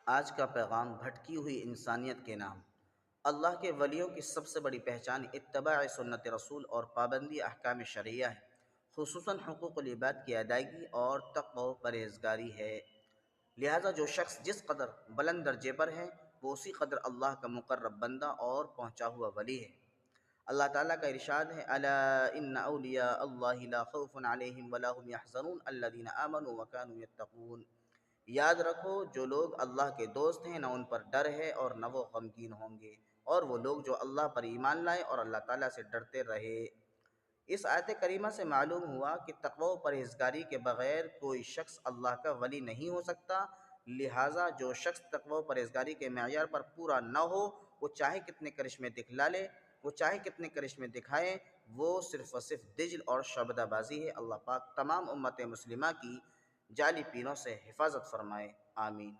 آج کا پیغام بھٹکی ہوئی انسانیت کے نام۔ اللہ کے ولیوں کی سب سے بڑی پہچان اتباع سنت رسول اور پابندی احکام شرعیہ ہے، خصوصاً حقوق العباد کی ادائیگی اور تقوی و پرہیزگاری ہے۔ لہٰذا جو شخص جس قدر بلند درجے پر ہے، وہ اسی قدر اللہ کا مقرب بندہ اور پہنچا ہوا ولی ہے۔ اللہ تعالیٰ کا ارشاد ہے، الا ان اولیاء اللہ لا خوف علیہم ولا هم يحزنون الذین آمنوا وكانوا يتقون۔ یاد رکھو، جو لوگ اللہ کے دوست ہیں، نہ ان پر ڈر ہے اور نہ وہ غمگین ہوں گے، اور وہ لوگ جو اللہ پر ایمان لائے اور اللہ تعالیٰ سے ڈرتے رہے۔ اس آیت کریمہ سے معلوم ہوا کہ تقوی و پرہیزگاری کے بغیر کوئی شخص اللہ کا ولی نہیں ہو سکتا۔ لہٰذا جو شخص تقوی و پرہیزگاری کے معیار پر پورا نہ ہو، وہ چاہے کتنے کرشمے دکھلا لے، وہ چاہے کتنے کرشمے دکھائے، وہ صرف و صرف دجل اور شعبدہ بازی ہے۔ اللہ پاک تمام امت مسلمہ کی جعلی پینوں سے حفاظت فرمائے، آمین۔